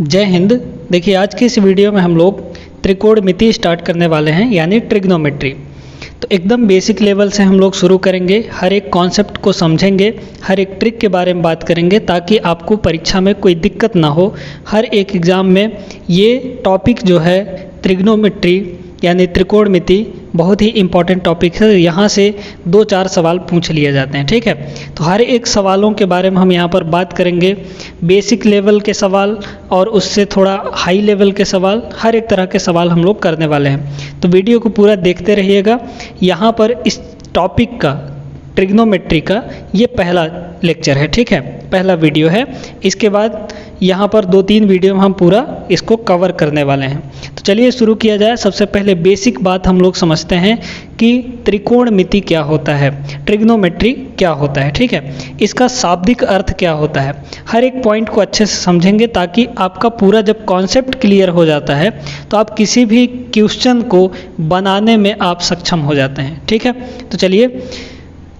जय हिंद। देखिए आज की इस वीडियो में हम लोग त्रिकोणमिति स्टार्ट करने वाले हैं, यानी ट्रिग्नोमेट्री। तो एकदम बेसिक लेवल से हम लोग शुरू करेंगे, हर एक कॉन्सेप्ट को समझेंगे, हर एक ट्रिक के बारे में बात करेंगे ताकि आपको परीक्षा में कोई दिक्कत ना हो। हर एक एग्ज़ाम में ये टॉपिक जो है ट्रिग्नोमेट्री यानी त्रिकोणमिति बहुत ही इम्पॉर्टेंट टॉपिक है। यहाँ से 2-4 सवाल पूछ लिए जाते हैं, ठीक है। तो हर एक सवालों के बारे में हम यहाँ पर बात करेंगे, बेसिक लेवल के सवाल और उससे थोड़ा हाई लेवल के सवाल, हर एक तरह के सवाल हम लोग करने वाले हैं। तो वीडियो को पूरा देखते रहिएगा। यहाँ पर इस टॉपिक का ट्रिग्नोमेट्री का ये पहला लेक्चर है, ठीक है, पहला वीडियो है। इसके बाद यहाँ पर 2-3 वीडियो में हम पूरा इसको कवर करने वाले हैं। तो चलिए शुरू किया जाए। सबसे पहले बेसिक बात हम लोग समझते हैं कि त्रिकोणमिति क्या होता है, ट्रिग्नोमेट्री क्या होता है, ठीक है। इसका शाब्दिक अर्थ क्या होता है, हर एक पॉइंट को अच्छे से समझेंगे ताकि आपका पूरा जब कॉन्सेप्ट क्लियर हो जाता है तो आप किसी भी क्वेश्चन को बनाने में आप सक्षम हो जाते हैं, ठीक है। तो चलिए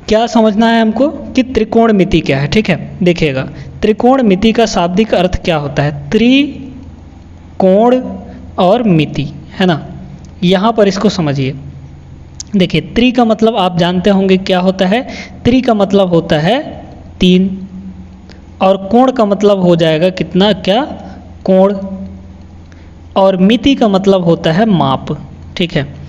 क्या समझना है हमको कि त्रिकोणमिति क्या है, ठीक है। देखिएगा त्रिकोणमिति का शाब्दिक अर्थ क्या होता है, त्रिकोण और मिति, है ना। यहाँ पर इसको समझिए। देखिए त्रि का मतलब आप जानते होंगे क्या होता है, त्रि का मतलब होता है 3 और कोण का मतलब हो जाएगा कितना, क्या, कोण, और मिति का मतलब होता है माप, ठीक है।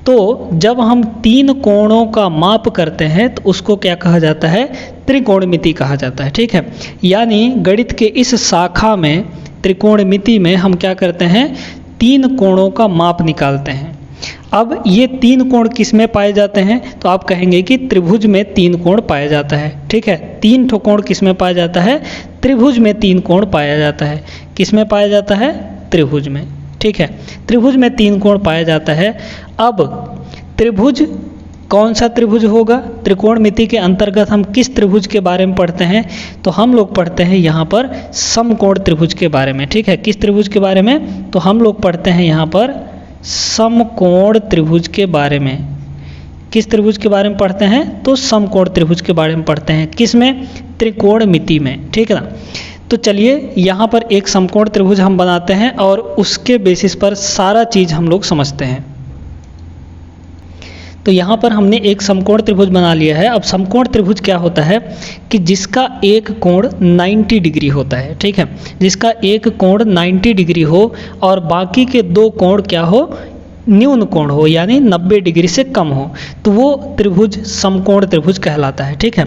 तो जब हम 3 कोणों का माप करते हैं तो उसको क्या कहा जाता है, त्रिकोणमिति कहा जाता है, ठीक है। यानी गणित के इस शाखा में त्रिकोणमिति में हम क्या करते हैं, 3 कोणों का माप निकालते हैं। अब ये 3 कोण किस में पाए जाते हैं, तो आप कहेंगे कि त्रिभुज में 3 कोण पाया जाता है, ठीक है। 3 ठो कोण किस में पाया जाता है, त्रिभुज में 3 कोण पाया जाता है। किस में पाया जाता है, त्रिभुज में, ठीक है। त्रिभुज में 3 कोण पाया जाता है। अब त्रिभुज कौन सा त्रिभुज होगा, त्रिकोणमिति के अंतर्गत हम किस त्रिभुज के बारे में पढ़ते हैं, तो हम लोग पढ़ते हैं यहाँ पर समकोण त्रिभुज के बारे में, ठीक है। किस त्रिभुज के बारे में, तो हम लोग पढ़ते हैं यहाँ पर समकोण त्रिभुज के बारे में। किस त्रिभुज के बारे में पढ़ते हैं, तो समकोण त्रिभुज के बारे में पढ़ते हैं। किस में, त्रिकोणमिति में, ठीक है ना। तो चलिए यहाँ पर एक समकोण त्रिभुज हम बनाते हैं और उसके बेसिस पर सारा चीज़ हम लोग समझते हैं। तो यहाँ पर हमने एक समकोण त्रिभुज बना लिया है। अब समकोण त्रिभुज क्या होता है कि जिसका एक कोण 90 डिग्री होता है, ठीक है। जिसका एक कोण 90 डिग्री हो और बाकी के 2 कोण क्या हो, न्यून कोण हो, यानी 90 डिग्री से कम हो, तो वो त्रिभुज समकोण त्रिभुज कहलाता है, ठीक है।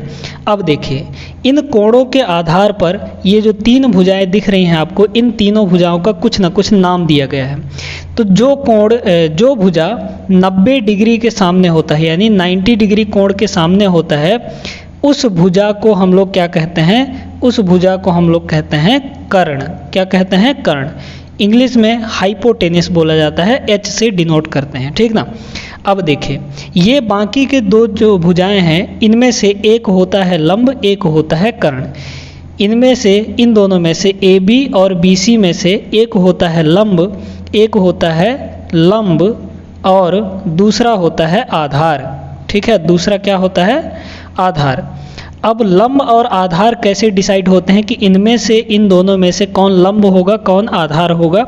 अब देखिए इन कोणों के आधार पर ये जो 3 भुजाएं दिख रही हैं आपको, इन तीनों भुजाओं का कुछ ना कुछ नाम दिया गया है। तो जो भुजा 90 डिग्री के सामने होता है, यानी 90 डिग्री कोण के सामने होता है, उस भुजा को हम लोग क्या कहते हैं, उस भुजा को हम लोग कहते हैं कर्ण। क्या कहते हैं, कर्ण। इंग्लिश में हाइपोटेनस बोला जाता है, H से डिनोट करते हैं, ठीक ना। अब देखिए ये बाकी के 2 जो भुजाएं हैं, इनमें से एक होता है लंब, एक होता है कर्ण। इनमें से, इन दोनों में से AB और BC में से एक होता है लंब, एक होता है लंब और दूसरा होता है आधार, ठीक है। दूसरा क्या होता है, आधार। अब लंब और आधार कैसे डिसाइड होते हैं कि इनमें से, इन दोनों में से कौन लंब होगा, कौन आधार होगा।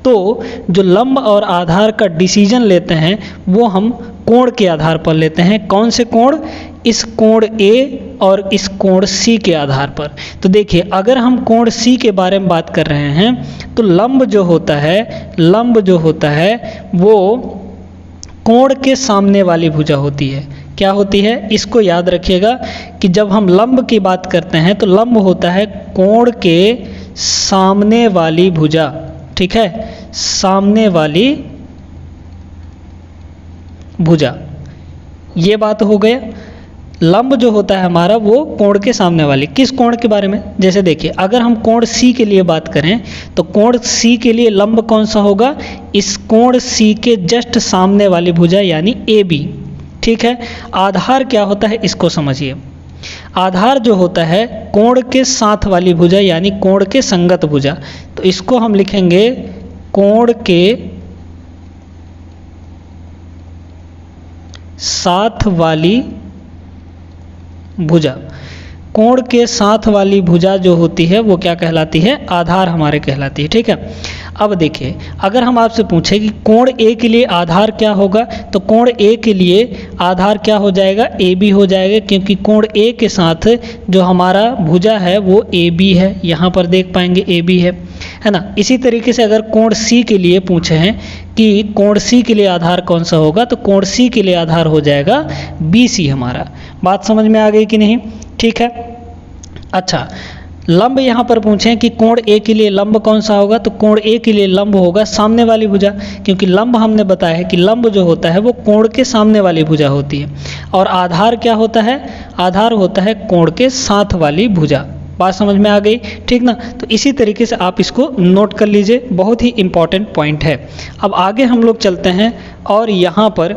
तो जो लंब और आधार का डिसीजन लेते हैं वो हम कोण के आधार पर लेते हैं। कौन से कोण, इस कोण A और इस कोण C के आधार पर। तो देखिए अगर हम कोण C के बारे में बात कर रहे हैं तो लंब जो होता है, लंब जो होता है वो कोण के सामने वाली भुजा होती है। क्या होती है, इसको याद रखिएगा कि जब हम लंब की बात करते हैं तो लंब होता है कोण के सामने वाली भुजा, ठीक है, सामने वाली भुजा। ये बात हो गया। लंब जो होता है हमारा वो कोण के सामने वाली, किस कोण के बारे में, जैसे देखिए अगर हम कोण C के लिए बात करें तो कोण C के लिए लंब कौन सा होगा, इस कोण C के जस्ट सामने वाली भुजा यानी AB, ठीक है। आधार क्या होता है, इसको समझिए। आधार जो होता है कोण के साथ वाली भुजा यानी कोण के संगत भुजा। तो इसको हम लिखेंगे कोण के साथ वाली भुजा। कोण के साथ वाली भुजा जो होती है वो क्या कहलाती है, आधार हमारे कहलाती है। ठीक है, अब देखिए अगर हम आपसे पूछें कि कोण ए के लिए आधार क्या होगा, तो कोण ए के लिए आधार क्या हो जाएगा, ए बी हो जाएगा, क्योंकि कोण ए के साथ जो हमारा भुजा है वो ए बी है, यहाँ पर देख पाएंगे ए बी है ना। इसी तरीके से अगर कोण सी के लिए पूछे हैं कि कोण सी के लिए आधार कौन सा होगा, तो कोण सी के लिए आधार हो जाएगा बी सी हमारा। बात समझ में आ गई कि नहीं? ठीक है। अच्छा, लंब यहाँ पर पूछें कि कोण ए के लिए लंब कौन सा होगा, तो कोण ए के लिए लंब होगा सामने वाली भुजा, क्योंकि लंब हमने बताया है कि लंब जो होता है वो कोण के सामने वाली भुजा होती है, और आधार क्या होता है, आधार होता है कोण के साथ वाली भुजा। बात समझ में आ गई? ठीक ना। तो इसी तरीके से आप इसको नोट कर लीजिए, बहुत ही इंपॉर्टेंट पॉइंट है। अब आगे हम लोग चलते हैं, और यहाँ पर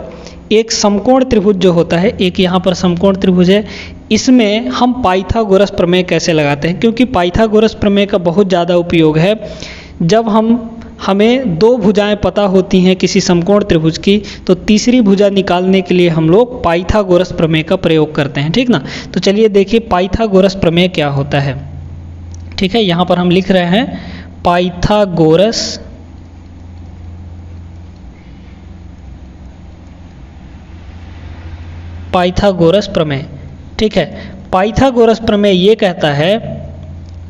एक समकोण त्रिभुज जो होता है, एक यहाँ पर समकोण त्रिभुज है, इसमें हम पाइथागोरस प्रमेय कैसे लगाते हैं, क्योंकि पाइथागोरस प्रमेय का बहुत ज़्यादा उपयोग है जब हमें दो भुजाएं पता होती हैं किसी समकोण त्रिभुज की, तो तीसरी भुजा निकालने के लिए हम लोग पाइथागोरस प्रमेय का प्रयोग करते हैं। ठीक ना। तो चलिए देखिए पाइथागोरस प्रमेय क्या होता है। ठीक है, यहाँ पर हम लिख रहे हैं पाइथागोरस प्रमेय। ठीक है, पाइथागोरस प्रमेय ये कहता है,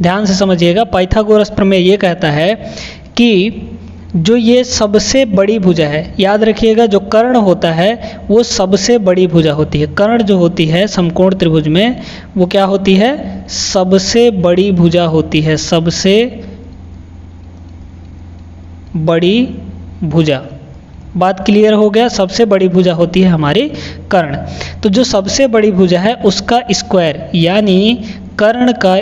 ध्यान से समझिएगा, पाइथागोरस प्रमेय ये कहता है कि जो ये सबसे बड़ी भुजा है, याद रखिएगा जो कर्ण होता है वो सबसे बड़ी भुजा होती है। कर्ण जो होती है समकोण त्रिभुज में वो क्या होती है, सबसे बड़ी भुजा होती है, सबसे बड़ी भुजा। बात क्लियर हो गया? सबसे बड़ी भुजा होती है हमारी कर्ण। तो जो सबसे बड़ी भुजा है उसका स्क्वायर, यानी कर्ण का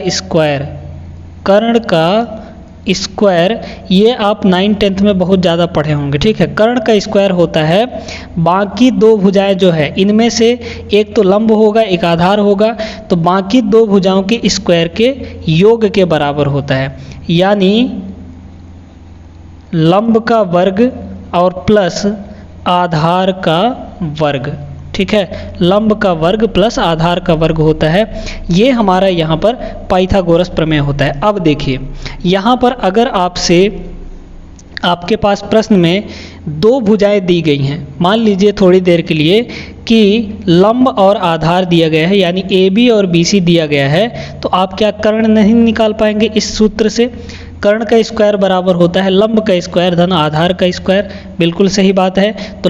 स्क्वायर, ये आप 9th-10th में बहुत ज़्यादा पढ़े होंगे। ठीक है, कर्ण का स्क्वायर होता है बाकी दो भुजाएं जो है इनमें से एक तो लंब होगा, एक आधार होगा, तो बाकी दो भुजाओं के स्क्वायर के योग के बराबर होता है, यानी लंब का वर्ग और प्लस आधार का वर्ग। ठीक है, लंब का वर्ग प्लस आधार का वर्ग होता है, ये हमारा यहाँ पर पाइथागोरस प्रमेय होता है। अब देखिए यहाँ पर अगर आपके पास प्रश्न में दो भुजाएं दी गई हैं, मान लीजिए थोड़ी देर के लिए कि लंब और आधार दिया गया है, यानी ए बी और बी सी दिया गया है, तो आप क्या कर्ण नहीं निकाल पाएंगे इस सूत्र से? कर्ण का स्क्वायर बराबर होता है लंब का स्क्वायर धन आधार का स्क्वायर। बिल्कुल सही बात है। तो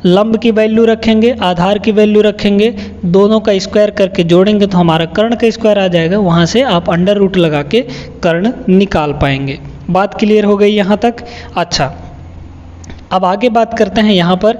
लंब की वैल्यू रखेंगे, आधार की वैल्यू रखेंगे, दोनों का स्क्वायर करके जोड़ेंगे तो हमारा कर्ण का स्क्वायर आ जाएगा, वहाँ से आप अंडर रूट लगा के कर्ण निकाल पाएंगे। बात क्लियर हो गई यहाँ तक? अच्छा, अब आगे बात करते हैं। यहाँ पर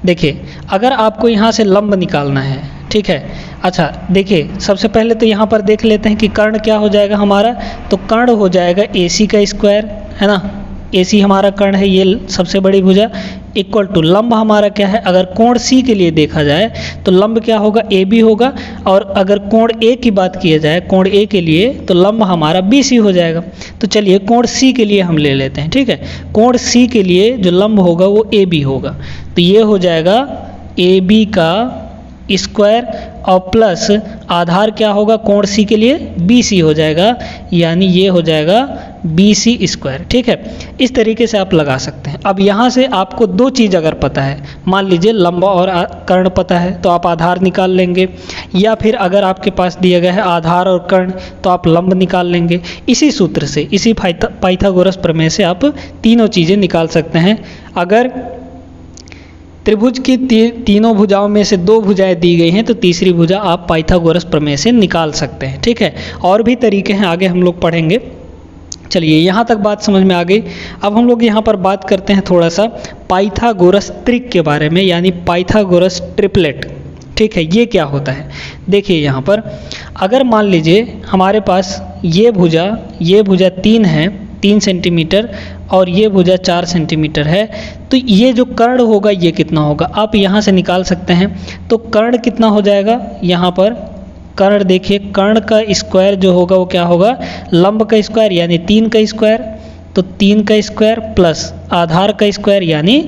देखिए अगर आपको यहाँ से लंब निकालना है, ठीक है, अच्छा देखिए सबसे पहले तो यहाँ पर देख लेते हैं कि कर्ण क्या हो जाएगा हमारा, तो कर्ण हो जाएगा AC का स्क्वायर, है ना, AC हमारा कर्ण है, ये सबसे बड़ी भुजा, इक्वल टू लंब हमारा क्या है, अगर कोण C के लिए देखा जाए तो लंब क्या होगा, AB होगा, और अगर कोण A की बात किया जाए, कोण A के लिए, तो लंब हमारा BC हो जाएगा। तो चलिए कोण C के लिए हम ले लेते हैं। ठीक है, कोण C के लिए जो लंब होगा वो AB होगा, तो ये हो जाएगा AB का स्क्वायर और प्लस आधार क्या होगा कोण C के लिए, BC हो जाएगा, यानी ये हो जाएगा BC स्क्वायर। ठीक है, इस तरीके से आप लगा सकते हैं। अब यहाँ से आपको दो चीज़ अगर पता है, मान लीजिए लंब और कर्ण पता है तो आप आधार निकाल लेंगे, या फिर अगर आपके पास दिया गया है आधार और कर्ण तो आप लंब निकाल लेंगे। इसी सूत्र से, इसी पाइथागोरस प्रमेय से आप तीनों चीज़ें निकाल सकते हैं। अगर त्रिभुज की तीनों भुजाओं में से दो भुजाएं दी गई हैं तो तीसरी भुजा आप पाइथागोरस प्रमेय से निकाल सकते हैं। ठीक है, और भी तरीके हैं, आगे हम लोग पढ़ेंगे। चलिए यहाँ तक बात समझ में आ गई। अब हम लोग यहाँ पर बात करते हैं थोड़ा सा पाइथागोरस त्रिक के बारे में, यानी पाइथागोरस ट्रिपलेट। ठीक है, ये क्या होता है? देखिए यहाँ पर अगर मान लीजिए हमारे पास ये भुजा 3 है, 3 सेंटीमीटर, और ये भुजा 4 सेंटीमीटर है, तो ये जो कर्ण होगा ये कितना होगा आप यहाँ से निकाल सकते हैं। तो कर्ण कितना हो जाएगा, यहाँ पर कर्ण देखिए, कर्ण का स्क्वायर जो होगा वो क्या होगा, लंब का स्क्वायर यानी 3 का स्क्वायर, तो 3 का स्क्वायर प्लस आधार का स्क्वायर यानी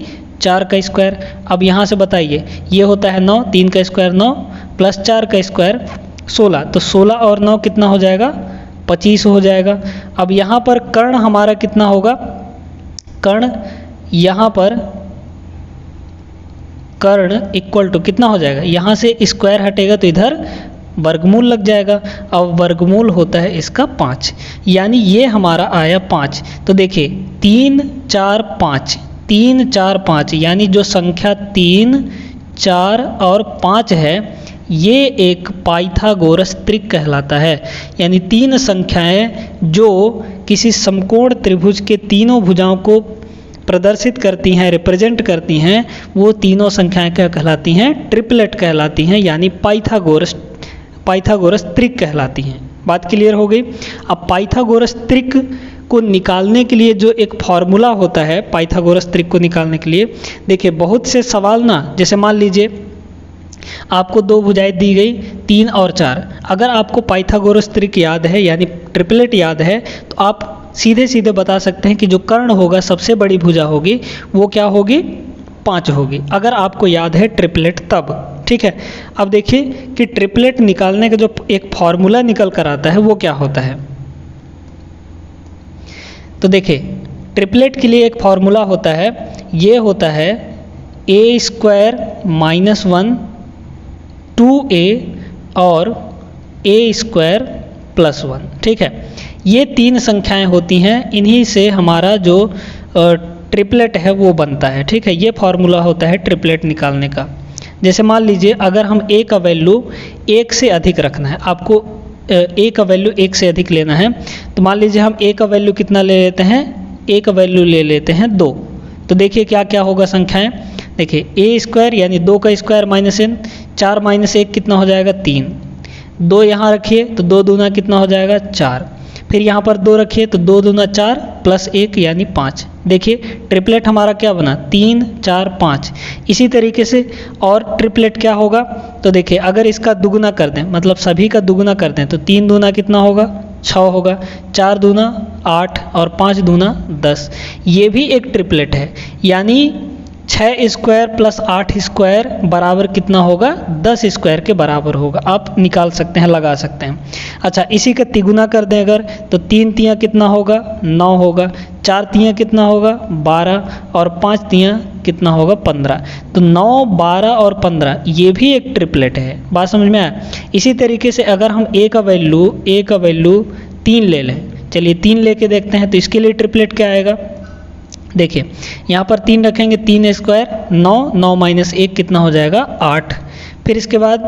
4 का स्क्वायर। अब यहाँ से बताइए, ये होता है 9, 3 का स्क्वायर 9 प्लस 4 का स्क्वायर 16, तो 16 और 9 कितना हो जाएगा? 25 हो जाएगा। अब यहाँ पर कर्ण हमारा कितना होगा? कर्ण यहाँ पर कर्ण इक्वल टू कितना हो जाएगा? यहाँ से स्क्वायर हटेगा तो इधर वर्गमूल लग जाएगा। अब वर्गमूल होता है इसका 5, यानी ये हमारा आया 5। तो देखिए 3 4 5, 3 4 5, यानी जो संख्या 3 4 और 5 है ये एक पाइथागोरस त्रिक कहलाता है। यानी 3 संख्याएं जो किसी समकोण त्रिभुज के तीनों भुजाओं को प्रदर्शित करती हैं, रिप्रेजेंट करती हैं, वो तीनों संख्याएं क्या कहलाती हैं? ट्रिपलेट कहलाती हैं, यानी पाइथागोरस त्रिक कहलाती हैं। बात क्लियर हो गई। अब पाइथागोरस त्रिक को निकालने के लिए जो एक फॉर्मूला होता है पाइथागोरस त्रिक को निकालने के लिए, देखिए बहुत से सवाल ना, जैसे मान लीजिए आपको दो भुजाएं दी गई 3 और 4, अगर आपको पाइथागोरस त्रिक याद है यानी ट्रिपलेट याद है तो आप सीधे सीधे बता सकते हैं कि जो कर्ण होगा सबसे बड़ी भुजा होगी वो क्या होगी? 5 होगी, अगर आपको याद है ट्रिपलेट तब। ठीक है, अब देखिए कि ट्रिपलेट निकालने का जो एक फॉर्मूला निकल कर आता है वो क्या होता है। तो देखिए ट्रिपलेट के लिए एक फॉर्मूला होता है, ये होता है a² - 1 2a और a² + 1। ठीक है, ये 3 संख्याएं होती हैं, इन्हीं से हमारा जो ट्रिपलेट है वो बनता है। ठीक है, ये फॉर्मूला होता है ट्रिपलेट निकालने का। जैसे मान लीजिए अगर हम a का वैल्यू 1 से अधिक रखना है, आपको a का वैल्यू 1 से अधिक लेना है, तो मान लीजिए हम a का वैल्यू कितना ले लेते हैं? a का वैल्यू ले लेते हैं 2। तो देखिए क्या क्या होगा संख्याएं, देखिए a² यानी 2 का स्क्वायर -n, 4 - 1 कितना हो जाएगा? 3। 2 यहाँ रखिए तो 2 दूना कितना हो जाएगा? 4। फिर यहाँ पर 2 रखिए तो 2 दूना 4 + 1 यानी 5। देखिए ट्रिपलेट हमारा क्या बना? 3 4 5। इसी तरीके से और ट्रिपलेट क्या होगा? तो देखिए अगर इसका दुगुना कर दें, मतलब सभी का दुगुना कर दें, तो 3 दूना कितना होगा? 6 होगा, 4 दूना 8 और 5 दूना 10। ये भी एक ट्रिपलेट है, यानी 6² + 8² बराबर कितना होगा? 10² के बराबर होगा। आप निकाल सकते हैं, लगा सकते हैं। अच्छा, इसी का तिगुना कर दें अगर, तो 3 तियाँ कितना होगा? 9 होगा, 4 तियाँ कितना होगा? 12 और 5 तियाँ कितना होगा? 15। तो 9 12 और 15 ये भी एक ट्रिपलेट है। बात समझ में आया? इसी तरीके से अगर हम a का वैल्यू 3 ले लें, चलिए 3 लेके देखते हैं, तो इसके लिए ट्रिपलेट क्या आएगा? देखिए यहाँ पर 3 रखेंगे, 3² 9, 9 - 1 कितना हो जाएगा? 8। फिर इसके बाद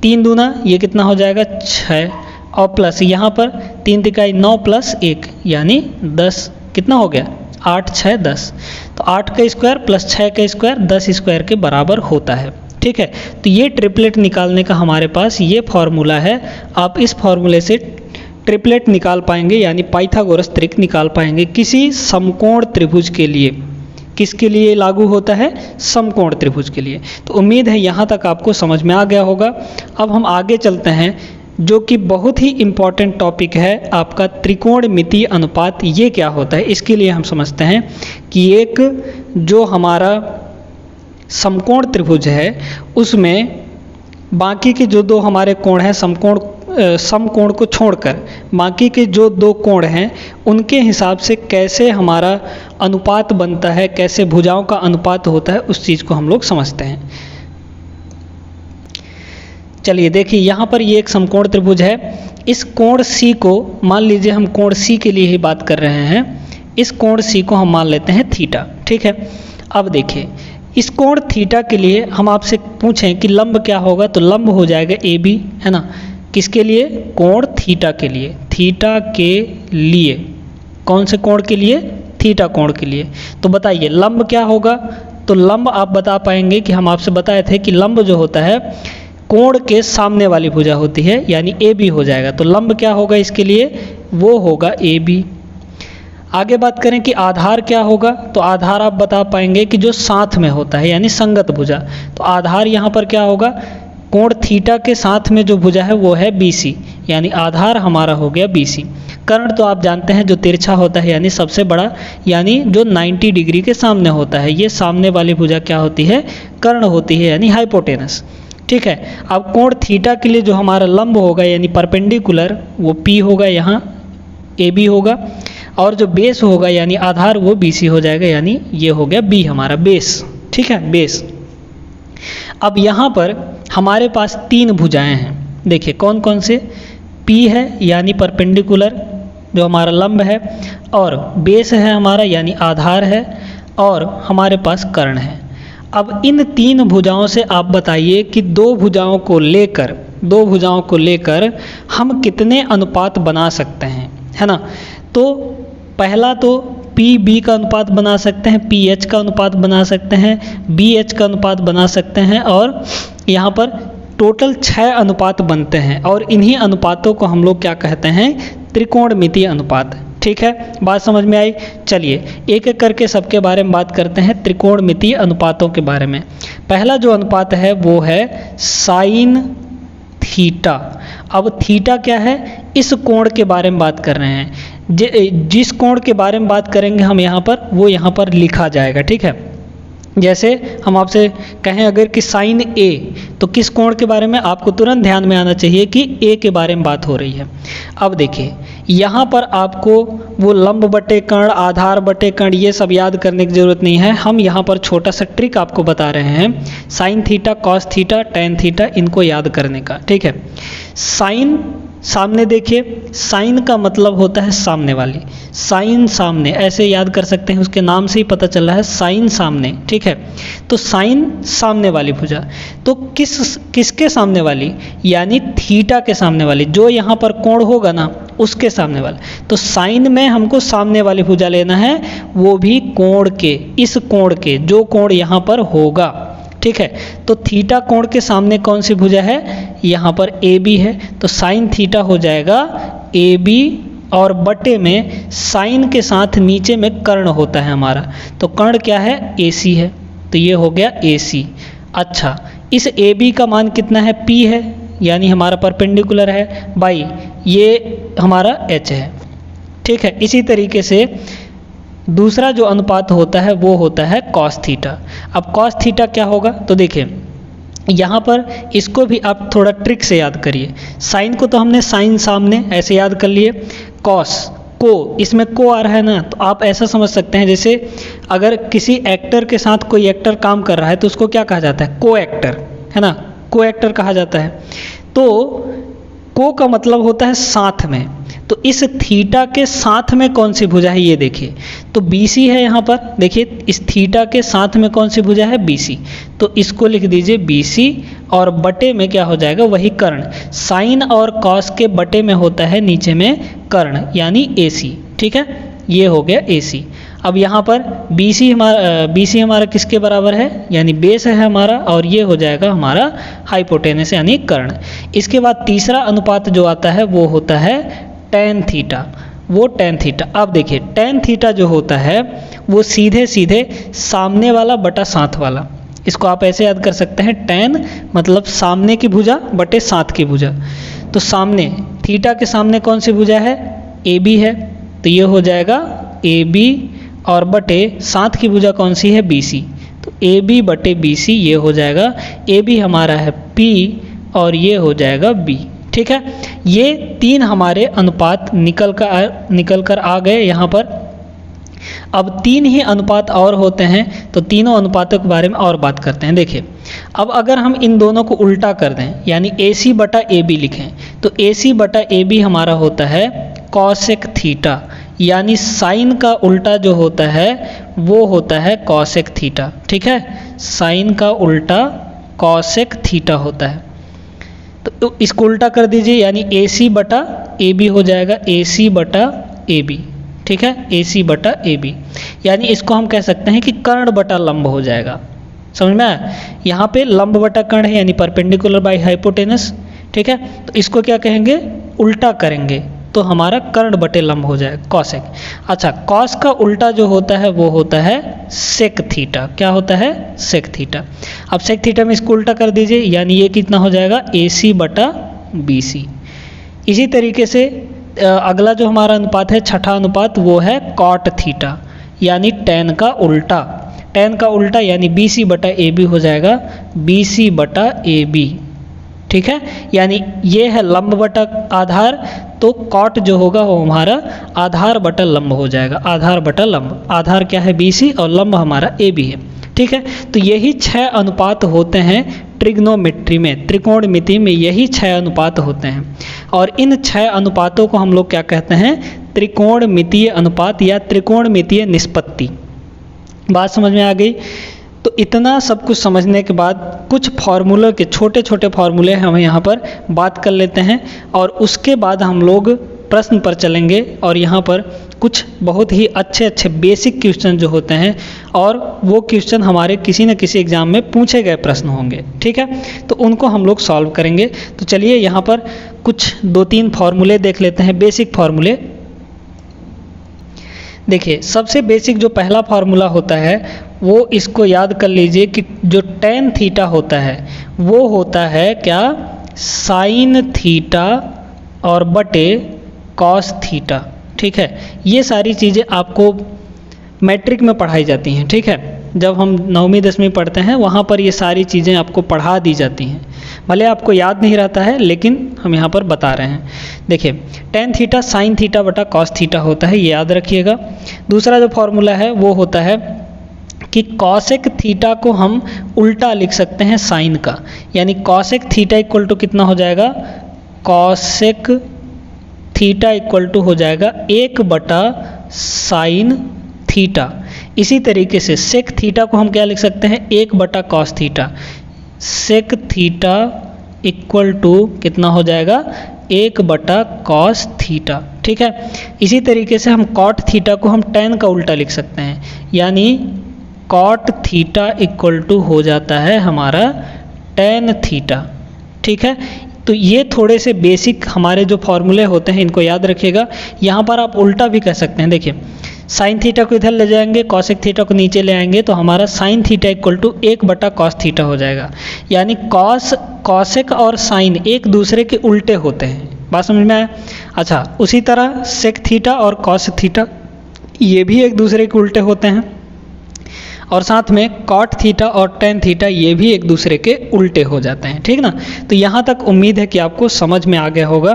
3 दूना ये कितना हो जाएगा? 6 और प्लस यहाँ पर 3 तिकाई 9 + 1 यानी 10। कितना हो गया? 8 6 10। तो 8 का स्क्वायर + 6 का स्क्वायर 10² के बराबर होता है। ठीक है, तो ये ट्रिपलेट निकालने का हमारे पास ये फॉर्मूला है। आप इस फॉर्मूले से ट्रिपलेट निकाल पाएंगे, यानी पाइथागोरस त्रिक निकाल पाएंगे किसी समकोण त्रिभुज के लिए। किसके लिए लागू होता है? समकोण त्रिभुज के लिए। तो उम्मीद है यहाँ तक आपको समझ में आ गया होगा। अब हम आगे चलते हैं, जो कि बहुत ही इम्पॉर्टेंट टॉपिक है आपका त्रिकोणमितीय अनुपात। ये क्या होता है इसके लिए हम समझते हैं कि एक जो हमारा समकोण त्रिभुज है उसमें बाकी के जो दो हमारे कोण हैं समकोण को छोड़कर बाकी के जो 2 कोण हैं उनके हिसाब से कैसे हमारा अनुपात बनता है, कैसे भुजाओं का अनुपात होता है, उस चीज़ को हम लोग समझते हैं। चलिए देखिए यहाँ पर ये एक समकोण त्रिभुज है। इस कोण C को मान लीजिए, हम कोण C के लिए ही बात कर रहे हैं, इस कोण C को हम मान लेते हैं थीटा। ठीक है, अब देखिए इस कोण थीटा के लिए हम आपसे पूछें कि लंब क्या होगा, तो लंब हो जाएगा AB, है ना। किसके लिए? कोण थीटा के लिए। थीटा के लिए, कौन से कोण के लिए? थीटा कोण के लिए। तो बताइए लंब क्या होगा? तो लंब आप बता पाएंगे कि हम आपसे बताए थे कि लंब जो होता है कोण के सामने वाली भुजा होती है, यानी AB हो जाएगा। तो लंब क्या होगा इसके लिए? वो होगा AB। आगे बात करें कि आधार क्या होगा, तो आधार आप बता पाएंगे कि जो साथ में होता है, यानी संगत भुजा। तो आधार यहाँ पर क्या होगा? कोण थीटा के साथ में जो भुजा है वो है BC, यानी आधार हमारा हो गया BC। कर्ण तो आप जानते हैं जो तिरछा होता है, यानी सबसे बड़ा, यानी जो 90 डिग्री के सामने होता है, ये सामने वाली भुजा क्या होती है? कर्ण होती है, यानी हाइपोटेनस। ठीक है। अब कोण थीटा के लिए जो हमारा लंब होगा यानी परपेंडिकुलर वो P होगा, यहाँ AB होगा, और जो बेस होगा यानी आधार वो BC हो जाएगा, यानी ये हो गया B हमारा बेस, ठीक है, बेस। अब यहाँ पर हमारे पास 3 भुजाएं हैं, देखिए कौन कौन से, P है यानी परपेंडिकुलर जो हमारा लंब है, और बेस है हमारा यानी आधार है, और हमारे पास कर्ण है। अब इन 3 भुजाओं से आप बताइए कि 2 भुजाओं को लेकर हम कितने अनुपात बना सकते हैं, है ना। तो पहला तो PB का अनुपात बना सकते हैं, PH का अनुपात बना सकते हैं, BH का अनुपात बना सकते हैं, और यहाँ पर टोटल 6 अनुपात बनते हैं, और इन्हीं अनुपातों को हम लोग क्या कहते हैं, त्रिकोणमितीय अनुपात। ठीक है, बात समझ में आई। चलिए एक एक करके सबके बारे में बात करते हैं, त्रिकोणमितीय अनुपातों के बारे में। पहला जो अनुपात है वो है साइन थीटा। अब थीटा क्या है, इस कोण के बारे में बात कर रहे हैं। जिस कोण के बारे में बात करेंगे हम यहाँ पर, वो यहाँ पर लिखा जाएगा। ठीक है, जैसे हम आपसे कहें अगर कि साइन ए, तो किस कोण के बारे में, आपको तुरंत ध्यान में आना चाहिए कि ए के बारे में बात हो रही है। अब देखिए यहाँ पर आपको वो लंब बटे कर्ण, आधार बटे कर्ण, ये सब याद करने की ज़रूरत नहीं है। हम यहाँ पर छोटा सा ट्रिक आपको बता रहे हैं, sine theta, cos theta, tan theta, इनको याद करने का। ठीक है, साइन सामने देखिए, साइन का मतलब होता है सामने वाली, साइन सामने, ऐसे याद कर सकते हैं, उसके नाम से ही पता चल रहा है साइन सामने। ठीक है, तो साइन सामने वाली भुजा, तो किसके सामने वाली, यानी थीटा के सामने वाली, जो यहाँ पर कोण होगा ना उसके सामने वाला। तो साइन में हमको सामने वाली भुजा लेना है, वो भी कोण के, इस कोण के, जो कोण यहाँ पर होगा। ठीक है, तो थीटा कोण के सामने कौन सी भुजा है, यहाँ पर ए बी है, तो साइन थीटा हो जाएगा ए बी, और बटे में साइन के साथ नीचे में कर्ण होता है हमारा, तो कर्ण क्या है, ए सी है, तो ये हो गया ए सी। अच्छा, इस ए बी का मान कितना है, पी है, यानी हमारा परपेंडिकुलर है, बाई ये हमारा एच है। ठीक है, इसी तरीके से दूसरा जो अनुपात होता है वो होता है कॉस थीटा। अब कॉस थीटा क्या होगा, तो देखिए यहाँ पर इसको भी आप थोड़ा ट्रिक से याद करिए। साइन को तो हमने साइन सामने ऐसे याद कर लिए, कॉस को, इसमें को आ रहा है ना, तो आप ऐसा समझ सकते हैं जैसे अगर किसी एक्टर के साथ कोई एक्टर काम कर रहा है तो उसको क्या कहा जाता है, को एक्टर, है ना, को एक्टर कहा जाता है। तो को का मतलब होता है साथ में, तो इस थीटा के साथ में कौन सी भुजा है ये देखिए, तो BC है यहाँ पर, देखिए इस थीटा के साथ में कौन सी भुजा है, BC, तो इसको लिख दीजिए BC, और बटे में क्या हो जाएगा, वही कर्ण। साइन और कॉस के बटे में होता है नीचे में कर्ण, यानी AC। ठीक है, ये हो गया AC। अब यहाँ पर BC हमारा किसके बराबर है, यानी बेस है हमारा, और ये हो जाएगा हमारा हाइपोटेनस यानी कर्ण। इसके बाद तीसरा अनुपात जो आता है वो होता है टेन थीटा, वो टेन थीटा। अब देखिए टेन थीटा जो होता है वो सीधे सीधे सामने वाला बटा साथ वाला, इसको आप ऐसे याद कर सकते हैं, टेन मतलब सामने की भुजा बटे साथ की भुजा। तो सामने, थीटा के सामने कौन सी भुजा है, AB है, तो ये हो जाएगा AB, और बटे साथ की भुजा कौन सी है, BC, तो AB बटे BC, ये हो जाएगा, AB हमारा है P, और ये हो जाएगा B। ठीक है, ये 3 हमारे अनुपात निकल कर आ गए यहाँ पर। अब 3 ही अनुपात और होते हैं, तो तीनों अनुपातों के बारे में और बात करते हैं। देखिए अब अगर हम इन दोनों को उल्टा कर दें, यानी AC बटा AB लिखें, तो AC बटा AB हमारा होता है कॉसेक थीटा, यानी साइन का उल्टा जो होता है वो होता है कॉसेक थीटा। ठीक है, साइन का उल्टा कॉसेक थीटा होता है, तो इसको उल्टा कर दीजिए, यानी AC बटा AB हो जाएगा, AC बटा AB। ठीक है, AC बटा AB, यानी इसको हम कह सकते हैं कि कर्ण बटा लंब हो जाएगा। समझ में आया, यहाँ पे लंब बटा कर्ण है, यानी परपेंडिकुलर बाई हाइपोटेनस। ठीक है, तो इसको क्या कहेंगे, उल्टा करेंगे तो हमारा कर्ण बटे लंब हो जाएगा, कॉसेक। अच्छा, कॉस का उल्टा जो होता है वो होता है सेक थीटा। क्या होता है, सेक थीटा। अब सेक थीटा में इसको उल्टा कर दीजिए, यानी ये कितना हो जाएगा, AC बटा BC। इसी तरीके से अगला जो हमारा अनुपात है, छठा अनुपात, वो है कॉट थीटा, यानी टेन का उल्टा। टेन का उल्टा यानी BC बटा AB हो जाएगा BC बटा AB। ठीक है, यानी ये है लंब बटा आधार, तो कॉट जो होगा वो हमारा आधार बटा लंब हो जाएगा, आधार बटा लंब। आधार क्या है BC और लंब हमारा AB है। ठीक है, तो यही 6 अनुपात होते हैं ट्रिग्नोमेट्री में, त्रिकोणमिति में यही 6 अनुपात होते हैं। और इन 6 अनुपातों को हम लोग क्या कहते हैं, त्रिकोणमितीय अनुपात या त्रिकोणमितीय निष्पत्ति। बात समझ में आ गई। तो इतना सब कुछ समझने के बाद कुछ फार्मूला के छोटे छोटे फार्मूले हम यहाँ पर बात कर लेते हैं, और उसके बाद हम लोग प्रश्न पर चलेंगे। और यहाँ पर कुछ बहुत ही अच्छे अच्छे बेसिक क्वेश्चन जो होते हैं, और वो क्वेश्चन हमारे किसी न किसी एग्ज़ाम में पूछे गए प्रश्न होंगे। ठीक है, तो उनको हम लोग सॉल्व करेंगे। तो चलिए यहाँ पर कुछ 2-3 फार्मूले देख लेते हैं, बेसिक फार्मूले। देखिए, सबसे बेसिक जो पहला फार्मूला होता है वो इसको याद कर लीजिए कि जो tan थीटा होता है वो होता है क्या, साइन थीटा और बटे कॉस थीटा। ठीक है, ये सारी चीज़ें आपको मैट्रिक में पढ़ाई जाती हैं। ठीक है, जब हम 9वीं 10वीं पढ़ते हैं वहाँ पर ये सारी चीज़ें आपको पढ़ा दी जाती हैं। भले आपको याद नहीं रहता है, लेकिन हम यहाँ पर बता रहे हैं। देखिए, tan थीटा साइन थीटा बटा कॉस थीटा होता है, ये याद रखिएगा। दूसरा जो फॉर्मूला है वो होता है कि कॉसेक थीटा को हम उल्टा लिख सकते हैं साइन का, यानी कॉसेक थीटा इक्वल टू कितना हो जाएगा, कॉसेक थीटा इक्वल टू हो जाएगा 1 बटा साइन थीटा। इसी तरीके से सेक थीटा को हम क्या लिख सकते हैं, 1 बटा cos theta. Sec theta equal to कितना हो जाएगा, 1 बटा कॉस थीटा। ठीक है, इसी तरीके से हम कॉट थीटा को हम tan का उल्टा लिख सकते हैं, यानी कॉट थीटा इक्वल टू हो जाता है हमारा tan थीटा। ठीक है, तो ये थोड़े से बेसिक हमारे जो फॉर्मूले होते हैं इनको याद रखिएगा। यहाँ पर आप उल्टा भी कर सकते हैं। देखिए, साइन थीटा को इधर ले जाएंगे, कॉसेक थीटा को नीचे ले आएंगे, तो हमारा साइन थीटा इक्वल टू 1 बटा कॉस थीटा हो जाएगा। यानी कॉसेक और साइन एक दूसरे के उल्टे होते हैं। बात समझ में आया? अच्छा, उसी तरह सेक थीटा और कॉस थीटा ये भी एक दूसरे के उल्टे होते हैं, और साथ में कॉट थीटा और tan थीटा ये भी एक दूसरे के उल्टे हो जाते हैं। ठीक ना, तो यहाँ तक उम्मीद है कि आपको समझ में आ गया होगा।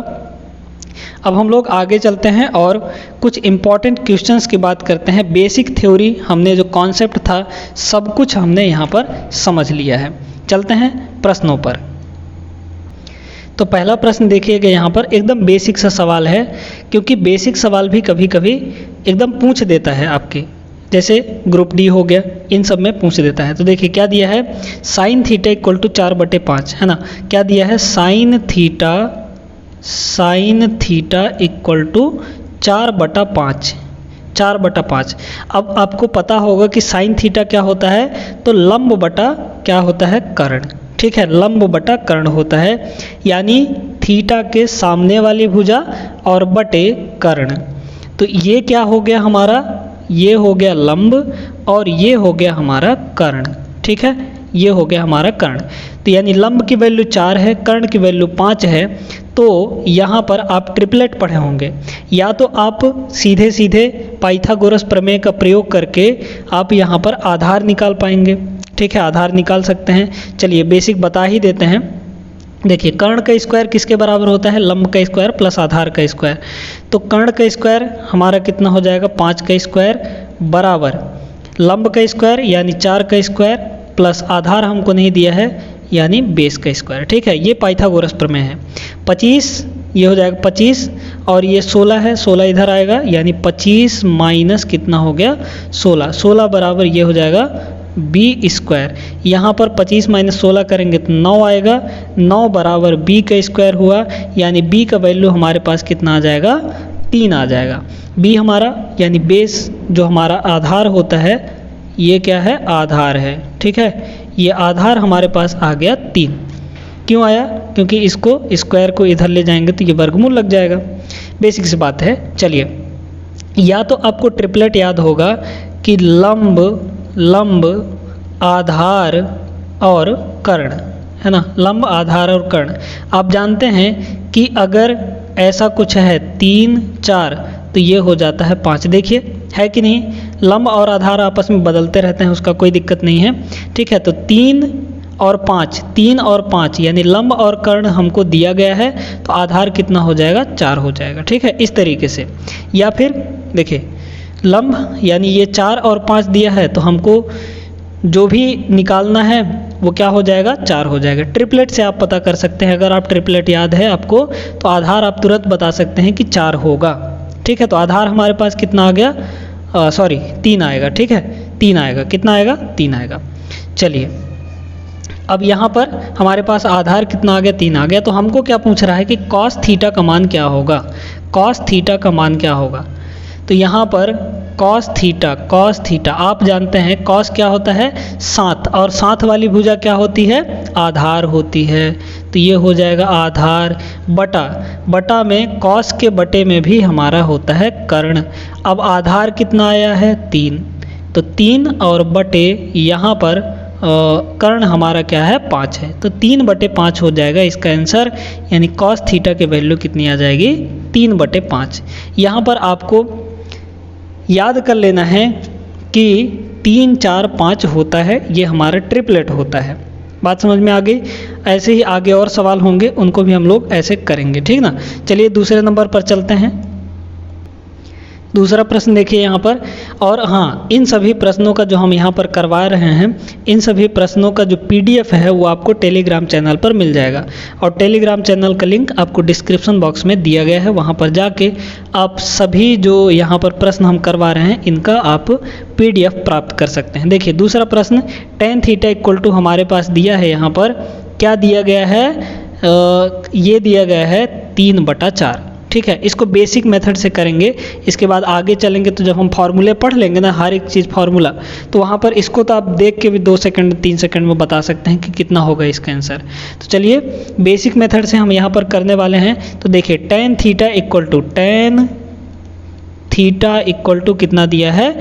अब हम लोग आगे चलते हैं और कुछ इम्पॉर्टेंट क्वेश्चंस की बात करते हैं। बेसिक थ्योरी हमने जो कॉन्सेप्ट था सब कुछ हमने यहाँ पर समझ लिया है। चलते हैं प्रश्नों पर। तो पहला प्रश्न देखिएगा, यहाँ पर एकदम बेसिक सा सवाल है, क्योंकि बेसिक सवाल भी कभी कभी एकदम पूछ देता है आपके, जैसे ग्रुप डी हो गया, इन सब में पूछ देता है। तो देखिए क्या दिया है, साइन थीटा इक्वल टू 4/5 है ना। क्या दिया है, साइन थीटा इक्वल टू 4/5, 4/5। अब आपको पता होगा कि साइन थीटा क्या होता है, तो लंब बटा क्या होता है, कर्ण। ठीक है, लंब बटा कर्ण होता है, यानी थीटा के सामने वाली भुजा और बटे कर्ण। तो ये क्या हो गया हमारा, ये हो गया लंब और ये हो गया हमारा कर्ण। ठीक है, ये हो गया हमारा कर्ण। तो यानी लंब की वैल्यू 4 है, कर्ण की वैल्यू 5 है। तो यहाँ पर आप ट्रिपलेट पढ़े होंगे, या तो आप सीधे सीधे पाइथागोरस प्रमेय का प्रयोग करके आप यहाँ पर आधार निकाल पाएंगे। ठीक है, आधार निकाल सकते हैं। चलिए बेसिक बता ही देते हैं। देखिए, कर्ण का स्क्वायर किसके बराबर होता है, लंब का स्क्वायर प्लस आधार का स्क्वायर। तो कर्ण का स्क्वायर हमारा कितना हो जाएगा, 5 का स्क्वायर बराबर लंब का स्क्वायर यानी 4 का स्क्वायर प्लस आधार हमको नहीं दिया है यानी बेस का स्क्वायर। ठीक है, ये पाइथागोरस प्रमेय है। 25 ये हो जाएगा 25 और ये 16 है, 16 इधर आएगा, यानी 25 माइनस कितना हो गया 16, 16 बराबर ये हो जाएगा बी स्क्वायर। यहाँ पर 25 माइनस 16 करेंगे तो 9 आएगा, 9 बराबर बी का स्क्वायर हुआ, यानी बी का वैल्यू हमारे पास कितना आ जाएगा, 3 आ जाएगा। बी हमारा यानी बेस जो हमारा आधार होता है, ये क्या है, आधार है। ठीक है, ये आधार हमारे पास आ गया 3। क्यों आया, क्योंकि इसको स्क्वायर को इधर ले जाएंगे तो ये वर्गमूल लग जाएगा। बेसिक सी बात है। चलिए, या तो आपको ट्रिपलेट याद होगा कि लंब आधार और कर्ण, है ना, लंब आधार और कर्ण। आप जानते हैं कि अगर ऐसा कुछ है 3 4 तो ये हो जाता है 5। देखिए है कि नहीं, लंब और आधार आपस में बदलते रहते हैं, उसका कोई दिक्कत नहीं है। ठीक है, तो 3 और 5, 3 और 5 यानी लंब और कर्ण हमको दिया गया है, तो आधार कितना हो जाएगा, 4 हो जाएगा। ठीक है, इस तरीके से। या फिर देखिए लंब यानी ये 4 और 5 दिया है, तो हमको जो भी निकालना है वो क्या हो जाएगा, 4 हो जाएगा। ट्रिपलेट से आप पता कर सकते हैं, अगर आप ट्रिपलेट याद है आपको तो आधार आप तुरंत बता सकते हैं कि 4 होगा। ठीक है, तो आधार हमारे पास कितना आ गया, 3 आएगा। ठीक है, 3 आएगा। कितना आएगा, 3 आएगा। चलिए अब यहाँ पर हमारे पास आधार कितना आ गया, 3 आ गया। तो हमको क्या पूछ रहा है कि कॉस थीटा का मान क्या होगा, कॉस थीटा का मान क्या होगा। तो यहाँ पर कॉस थीटा आप जानते हैं कॉस क्या होता है, 7, और 7 वाली भुजा क्या होती है, आधार होती है। तो ये हो जाएगा आधार बटा में कॉस के बटे में भी हमारा होता है कर्ण। अब आधार कितना आया है, 3, तो 3 और बटे यहाँ पर कर्ण हमारा क्या है, 5 है, तो 3/5 हो जाएगा इसका आंसर। यानी कॉस थीटा की वैल्यू कितनी आ जाएगी, 3/5। यहाँ पर आपको याद कर लेना है कि 3, 4, 5 होता है, ये हमारा ट्रिपलेट होता है। बात समझ में आ गई। ऐसे ही आगे और सवाल होंगे, उनको भी हम लोग ऐसे करेंगे। ठीक ना। चलिए दूसरे नंबर पर चलते हैं। दूसरा प्रश्न देखिए यहाँ पर, और हाँ इन सभी प्रश्नों का जो हम यहाँ पर करवा रहे हैं, इन सभी प्रश्नों का जो PDF है वो आपको टेलीग्राम चैनल पर मिल जाएगा, और टेलीग्राम चैनल का लिंक आपको डिस्क्रिप्शन बॉक्स में दिया गया है। वहाँ पर जाके आप सभी जो यहाँ पर प्रश्न हम करवा रहे हैं इनका आप PDF प्राप्त कर सकते हैं। देखिए दूसरा प्रश्न, tan थीटा इक्वल टू हमारे पास दिया है, यहाँ पर क्या दिया गया है, ये दिया गया है 3/4। ठीक है, इसको बेसिक मेथड से करेंगे, इसके बाद आगे चलेंगे तो जब हम फार्मूले पढ़ लेंगे ना, हर एक चीज़ फार्मूला, तो वहाँ पर इसको तो आप देख के भी 2 सेकंड 3 सेकंड में बता सकते हैं कि कितना होगा इसका आंसर। तो चलिए बेसिक मेथड से हम यहाँ पर करने वाले हैं। तो देखिए tan थीटा इक्वल टू कितना दिया है,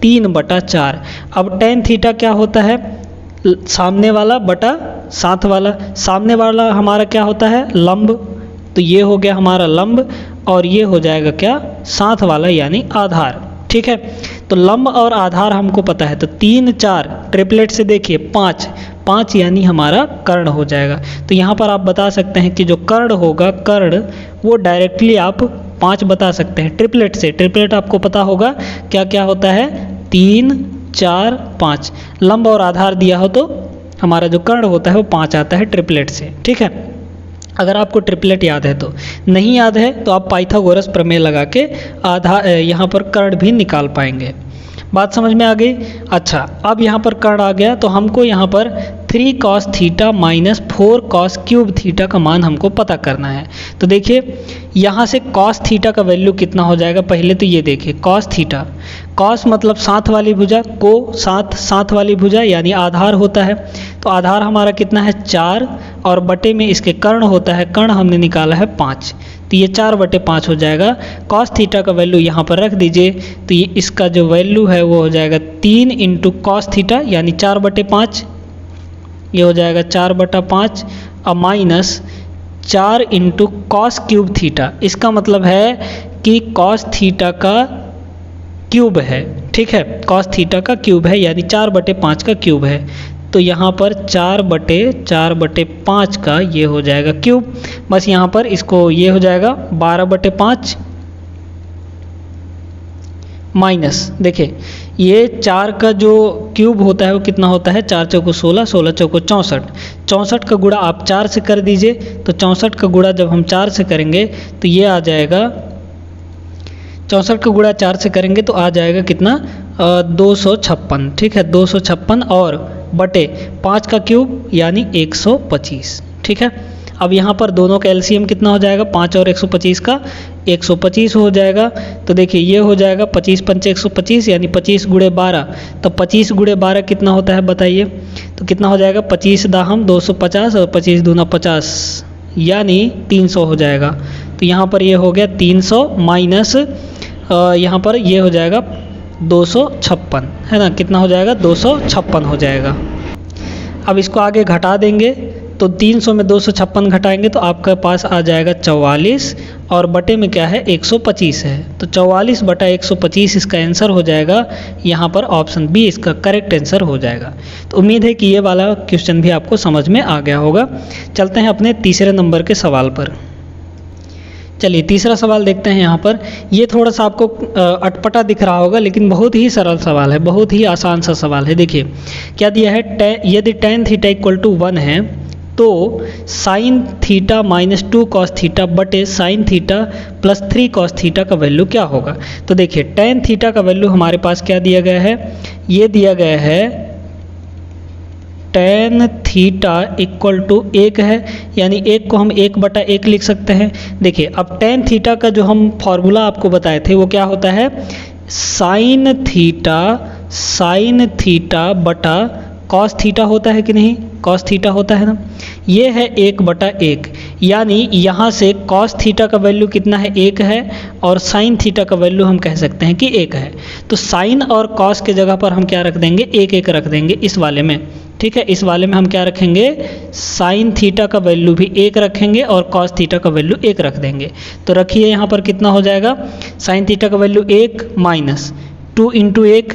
3/4। अब tan थीटा क्या होता है, सामने वाला बटा साथ वाला, सामने वाला हमारा क्या होता है, लंब, तो ये हो गया हमारा लंब, और ये हो जाएगा क्या, साथ वाला यानी आधार। ठीक है, तो लंब और आधार हमको पता है, तो 3, 4 ट्रिपलेट से देखिए 5 यानी हमारा कर्ण हो जाएगा। तो यहाँ पर आप बता सकते हैं कि जो कर्ण होगा, कर्ण वो डायरेक्टली आप 5 बता सकते हैं ट्रिपलेट से। ट्रिपलेट आपको पता होगा क्या क्या होता है, 3, 4, 5। लंब और आधार दिया हो तो हमारा जो कर्ण होता है वो 5 आता है ट्रिपलेट से। ठीक है, अगर आपको ट्रिपलेट याद है तो, नहीं याद है तो आप पाइथागोरस प्रमेय लगा के यहाँ पर कर्ण भी निकाल पाएंगे। बात समझ में आ गई। अच्छा, अब यहाँ पर कर्ण आ गया, तो हमको यहाँ पर 3 cos theta minus 4 cos cube theta का मान हमको पता करना है। तो देखिए यहाँ से cos थीटा का वैल्यू कितना हो जाएगा, पहले तो ये देखिए cos थीटा, cos मतलब साथ वाली भुजा, को साथ वाली भुजा यानी आधार होता है। तो आधार हमारा कितना है, 4, और बटे में इसके कर्ण होता है, कर्ण हमने निकाला है 5, तो ये 4/5 हो जाएगा। cos थीटा का वैल्यू यहाँ पर रख दीजिए, तो ये इसका जो वैल्यू है वो हो जाएगा 3 × cos थीटा यानी 4/5, ये हो जाएगा 4/5, और माइनस 4 × cos क्यूब थीटा। इसका मतलब है कि cos थीटा का क्यूब है। ठीक है, cos थीटा का क्यूब है यानी 4/5 का क्यूब है। तो यहाँ पर 4/5 का ये हो जाएगा क्यूब, बस यहाँ पर इसको ये हो जाएगा 12/5 माइनस, देखिए ये 4 का जो क्यूब होता है वो कितना होता है, 4 चौको 16, 16 चौको 64, 64 का गुणा आप 4 से कर दीजिए। तो 64 का गुणा जब हम 4 से करेंगे तो ये आ जाएगा, 64 का गुणा 4 से करेंगे तो आ जाएगा कितना, 256। ठीक है, 256 और बटे 5 का क्यूब यानी 125। ठीक है, अब यहाँ पर दोनों का एलसीएम कितना हो जाएगा, 5 और 125 का 125 हो जाएगा। तो देखिए ये हो जाएगा 25 पंचे 125 यानी 25 × 12, तो 25 × 12 कितना होता है बताइए, तो कितना हो जाएगा, 25 दाहम 250 और 25 दूना 50 यानी 300 हो जाएगा। तो यहाँ पर ये हो गया 300 माइनस यहाँ पर ये हो जाएगा 256, है ना, कितना हो जाएगा, 256 हो जाएगा। अब इसको आगे घटा देंगे तो 300 में 256 घटाएंगे तो आपके पास आ जाएगा 44 और बटे में क्या है 125 है, तो 44 बटा 125 इसका आंसर हो जाएगा। यहाँ पर ऑप्शन बी इसका करेक्ट आंसर हो जाएगा। तो उम्मीद है कि ये वाला क्वेश्चन भी आपको समझ में आ गया होगा। चलते हैं अपने तीसरे नंबर के सवाल पर। चलिए तीसरा सवाल देखते हैं। यहाँ पर ये थोड़ा सा आपको अटपटा दिख रहा होगा, लेकिन बहुत ही सरल सवाल है, बहुत ही आसान सा सवाल है। देखिए क्या दिया है, यदि tan थीटा इक्वल टू 1 है तो sine theta minus 2 cos theta बटे sine theta plus 3 cos theta का वैल्यू क्या होगा। तो देखिए tan थीटा का वैल्यू हमारे पास क्या दिया गया है, ये दिया गया है tan थीटा इक्वल टू 1 है, यानी 1 को हम 1/1 लिख सकते हैं। देखिए अब tan थीटा का जो हम फॉर्मूला आपको बताए थे वो क्या होता है, साइन थीटा बटा कॉस थीटा होता है कि नहीं, कॉस थीटा होता है ना, ये है 1/1, यानी यहाँ से कॉस थीटा का वैल्यू कितना है 1 है और साइन थीटा का वैल्यू हम कह सकते हैं कि 1 है। तो साइन और कॉस के जगह पर हम क्या रख देंगे, 1 रख देंगे इस वाले में। ठीक है, इस वाले में हम क्या रखेंगे, साइन थीटा का वैल्यू भी 1 रखेंगे और कॉस थीटा का वैल्यू 1 रख देंगे। तो रखिए यहाँ पर कितना हो जाएगा, साइन थीटा का वैल्यू 1 माइनस 2 इंटू 1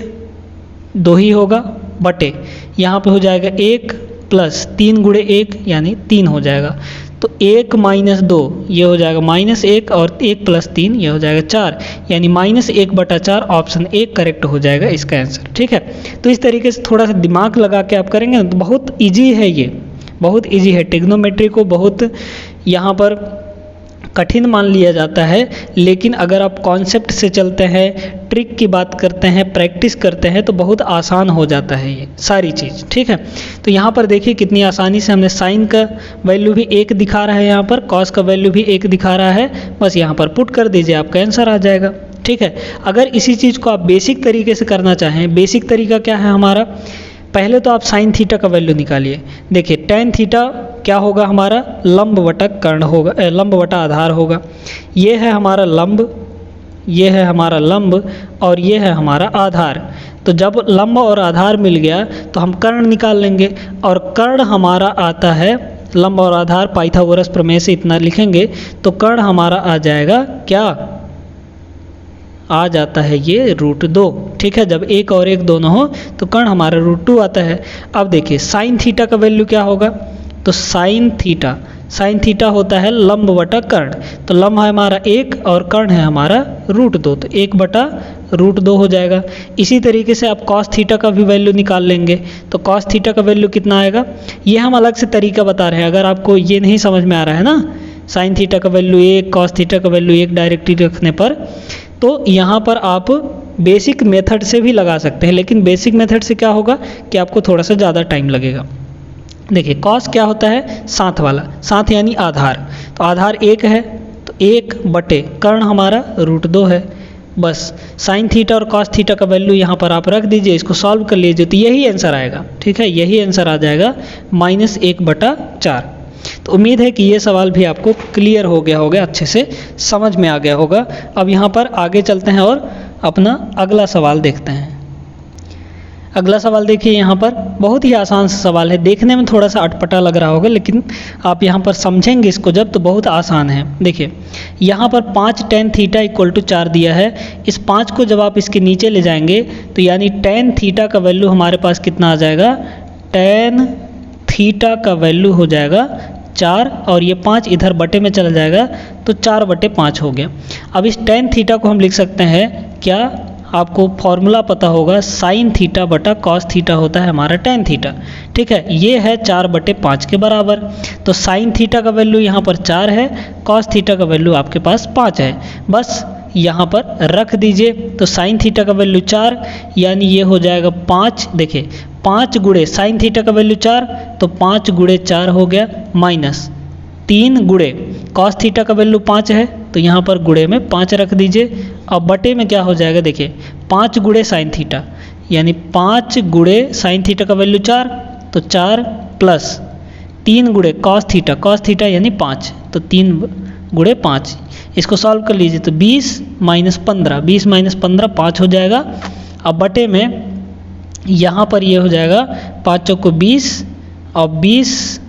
2 ही होगा बटे यहाँ पे हो जाएगा 1 प्लस 3 गुणे 1 यानी 3 हो जाएगा। तो 1 माइनस 2 ये हो जाएगा -1 और 1 प्लस 3 ये हो जाएगा 4, यानी -1/4 ऑप्शन 1 करेक्ट हो जाएगा इसका आंसर। ठीक है, तो इस तरीके से थोड़ा सा दिमाग लगा के आप करेंगे ना तो बहुत ईजी है, ये बहुत ईजी है। ट्रिग्नोमेट्री को बहुत यहाँ पर कठिन मान लिया जाता है, लेकिन अगर आप कॉन्सेप्ट से चलते हैं, ट्रिक की बात करते हैं, प्रैक्टिस करते हैं तो बहुत आसान हो जाता है ये सारी चीज़। ठीक है, तो यहाँ पर देखिए कितनी आसानी से हमने साइन का वैल्यू भी 1 दिखा रहा है, यहाँ पर कॉस का वैल्यू भी 1 दिखा रहा है, बस यहाँ पर पुट कर दीजिए आपका आंसर आ जाएगा। ठीक है, अगर इसी चीज़ को आप बेसिक तरीके से करना चाहें, बेसिक तरीका क्या है हमारा, पहले तो आप साइन थीटा का वैल्यू निकालिए। देखिए tan थीटा क्या होगा हमारा, लंब बटा कर्ण होगा, लंब बटा आधार होगा। ये है हमारा लंब, ये है हमारा लंब और ये है हमारा आधार। तो जब लंब और आधार मिल गया तो हम कर्ण निकाल लेंगे, और कर्ण हमारा आता है, लंब और आधार पाइथागोरस प्रमेय से इतना लिखेंगे तो कर्ण हमारा आ जाएगा क्या, आ जाता है ये √2। ठीक है, जब 1 और 1 दोनों हो तो कर्ण हमारा √2 आता है। अब देखिए साइन थीटा का वैल्यू क्या होगा, तो साइन थीटा होता है लंब बटा कर्ण, तो लंब है हमारा 1 और कर्ण है हमारा √2, तो 1/√2 हो जाएगा। इसी तरीके से आप कॉस थीटा का भी वैल्यू निकाल लेंगे, तो कॉस थीटा का वैल्यू कितना आएगा, ये हम अलग से तरीका बता रहे हैं। अगर आपको ये नहीं समझ में आ रहा है ना, साइन थीटा का वैल्यू 1, कॉस थीटा का वैल्यू 1 डायरेक्टली रखने पर, तो यहाँ पर आप बेसिक मेथड से भी लगा सकते हैं, लेकिन बेसिक मेथड से क्या होगा कि आपको थोड़ा सा ज़्यादा टाइम लगेगा। देखिए कॉस क्या होता है, साथ वाला, साथ यानी आधार, तो आधार 1 है तो 1 बटे कर्ण हमारा √2 है। बस साइन थीटा और कॉस थीटा का वैल्यू यहाँ पर आप रख दीजिए, इसको सॉल्व कर लीजिए तो यही आंसर आएगा। ठीक है, यही आंसर आ जाएगा -1/4। तो उम्मीद है कि ये सवाल भी आपको क्लियर हो गया होगा, अच्छे से समझ में आ गया होगा। अब यहाँ पर आगे चलते हैं और अपना अगला सवाल देखते हैं। अगला सवाल देखिए, यहाँ पर बहुत ही आसान सा सवाल है, देखने में थोड़ा सा अटपटा लग रहा होगा, लेकिन आप यहाँ पर समझेंगे इसको जब तो बहुत आसान है। देखिए यहाँ पर 5 tan थीटा इक्वल टू 4 दिया है, इस 5 को जब आप इसके नीचे ले जाएंगे तो यानी tan थीटा का वैल्यू हमारे पास कितना आ जाएगा, tan थीटा का वैल्यू हो जाएगा 4 और ये 5 इधर बटे में चला जाएगा तो 4/5 हो गया। अब इस tan थीटा को हम लिख सकते हैं क्या, आपको फॉर्मूला पता होगा, साइन थीटा बटा कॉस थीटा होता है हमारा tan थीटा। ठीक है, ये है 4/5 के बराबर, तो साइन थीटा का वैल्यू यहाँ पर 4 है, कॉस थीटा का वैल्यू आपके पास 5 है, बस यहाँ पर रख दीजिए। तो साइन थीटा का वैल्यू 4 यानी ये हो जाएगा 5, देखिए 5 गुणे साइन थीटा का वैल्यू 4 तो 5 गुणे 4 हो गया, माइनस 3 गुणे कॉस थीटा का वैल्यू 5 है तो यहाँ पर गुणे में 5 रख दीजिए। अब बटे में क्या हो जाएगा, देखिए 5 गुणे साइन थीटा यानी 5 गुणे साइन थीटा का वैल्यू 4 तो 4 प्लस 3 गुणे कॉस थीटा यानी 5 तो 3 गुणे 5, इसको सॉल्व कर लीजिए तो 20 माइनस 15 5 हो जाएगा। अब बटे में यहाँ पर ये हो जाएगा 5 चौको 20 और 20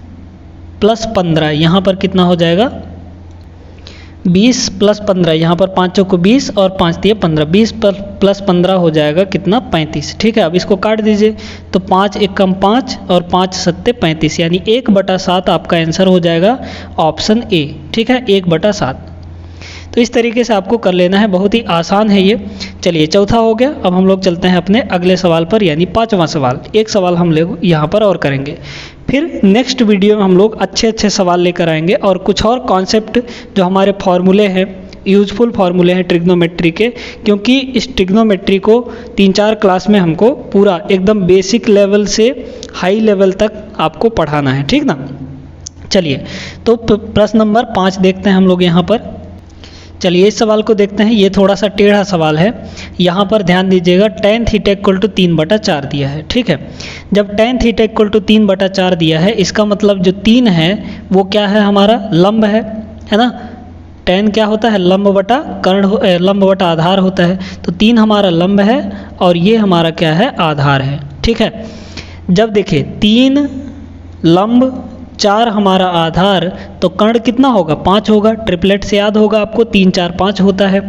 प्लस 15, यहाँ पर कितना हो जाएगा 20 प्लस 15, यहाँ पर 5 को 20 और 5 दिए 15, 20 प्लस 15 हो जाएगा कितना 35। ठीक है, अब इसको काट दीजिए तो 5 एकम 5 और 5 सत्ते 35, यानी 1/7 आपका आंसर हो जाएगा ऑप्शन ए। ठीक है, 1/7। तो इस तरीके से आपको कर लेना है, बहुत ही आसान है ये। चलिए चौथा हो गया। अब हम लोग चलते हैं अपने अगले सवाल पर, यानी 5वां सवाल। एक सवाल हम लोग यहाँ पर और करेंगे, फिर नेक्स्ट वीडियो में हम लोग अच्छे अच्छे सवाल लेकर आएंगे और कुछ और कॉन्सेप्ट जो हमारे फॉर्मूले हैं, यूजफुल फार्मूले हैं ट्रिग्नोमेट्री के, क्योंकि इस ट्रिग्नोमेट्री को 3-4 क्लास में हमको पूरा एकदम बेसिक लेवल से हाई लेवल तक आपको पढ़ाना है। ठीक ना। चलिए तो प्रश्न नंबर 5 देखते हैं हम लोग यहाँ पर। चलिए इस सवाल को देखते हैं, ये थोड़ा सा टेढ़ा सवाल है। यहाँ पर ध्यान दीजिएगा, tan थीटा इक्वल टू 3/4 दिया है। ठीक है, जब tan थीटा इक्वल टू 3/4 दिया है, इसका मतलब जो 3 है वो क्या है, हमारा लंब है ना। tan क्या होता है, लंब बटा कर्ण, लंब बटा आधार होता है। तो 3 हमारा लंब है और ये हमारा क्या है, आधार है। ठीक है, जब देखिए 3 लंब 4 हमारा आधार, तो कर्ण कितना होगा, 5 होगा। ट्रिपलेट से याद होगा आपको, 3 4 5 होता है।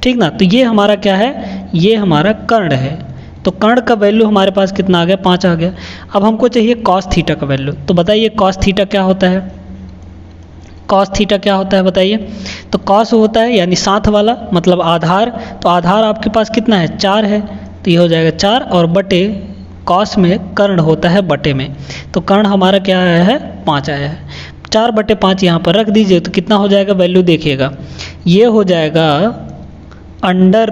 ठीक ना। तो ये हमारा क्या है, ये हमारा कर्ण है। तो कर्ण का वैल्यू हमारे पास कितना आ गया, 5 आ गया। अब हमको चाहिए कॉस थीटा का वैल्यू। तो बताइए कॉस थीटा क्या होता है, कॉस थीटा क्या होता है बताइए। तो कॉस होता है यानी साथ वाला, मतलब आधार। तो आधार आपके पास कितना है, 4 है। तो ये हो जाएगा 4 और बटे कॉस में कर्ण होता है बटे में। तो कर्ण हमारा क्या आया है, 5 आया है। 4/5 यहाँ पर रख दीजिए तो कितना हो जाएगा, वैल्यू देखिएगा, ये हो जाएगा अंडर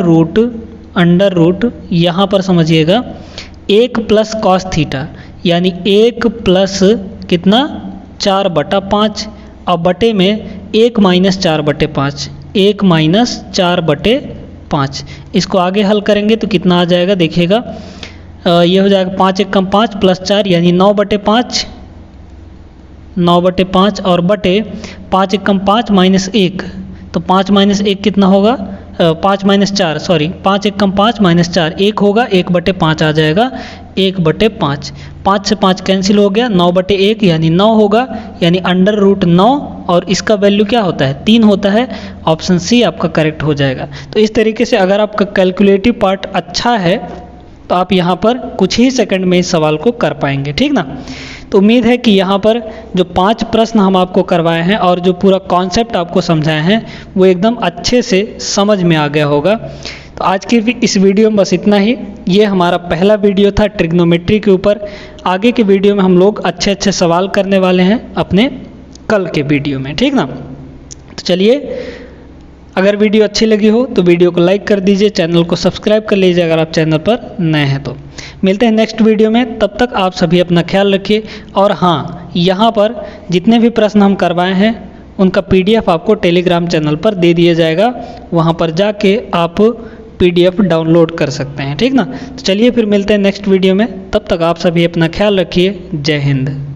रूट यहाँ पर समझिएगा 1 प्लस कॉस थीटा, यानी 1 प्लस कितना 4/5, और बटे में 1 माइनस 4/5, 1 माइनस 4/5। इसको आगे हल करेंगे तो कितना आ जाएगा देखिएगा, ये हो जाएगा 5 एकम 5 प्लस 4 यानी 9/5, 9/5 और बटे 5 एकम 5 माइनस 1, तो 5 माइनस 1 कितना होगा, 5 माइनस 4 सॉरी 5 एकम 5 माइनस 4 1 होगा, 1/5 आ जाएगा, 1/5। 5 से 5 कैंसिल हो गया, 9/1 यानी 9 होगा, यानी अंडर रूट 9, और इसका वैल्यू क्या होता है, 3 होता है। ऑप्शन सी आपका करेक्ट हो जाएगा। तो इस तरीके से अगर आपका कैलकुलेटिव पार्ट अच्छा है तो आप यहाँ पर कुछ ही सेकंड में इस सवाल को कर पाएंगे। ठीक ना। तो उम्मीद है कि यहाँ पर जो 5 प्रश्न हम आपको करवाए हैं और जो पूरा कॉन्सेप्ट आपको समझाए हैं वो एकदम अच्छे से समझ में आ गया होगा। तो आज की इस वीडियो में बस इतना ही। ये हमारा पहला वीडियो था ट्रिग्नोमेट्री के ऊपर। आगे के वीडियो में हम लोग अच्छे अच्छे सवाल करने वाले हैं अपने कल के वीडियो में। ठीक ना। तो चलिए, अगर वीडियो अच्छी लगी हो तो वीडियो को लाइक कर दीजिए, चैनल को सब्सक्राइब कर लीजिए अगर आप चैनल पर नए हैं तो। मिलते हैं नेक्स्ट वीडियो में, तब तक आप सभी अपना ख्याल रखिए। और हाँ, यहाँ पर जितने भी प्रश्न हम करवाए हैं उनका PDF आपको टेलीग्राम चैनल पर दे दिया जाएगा, वहाँ पर जाके आप PDF डाउनलोड कर सकते हैं। ठीक ना। तो चलिए फिर मिलते हैं नेक्स्ट वीडियो में, तब तक आप सभी अपना ख्याल रखिए। जय हिंद।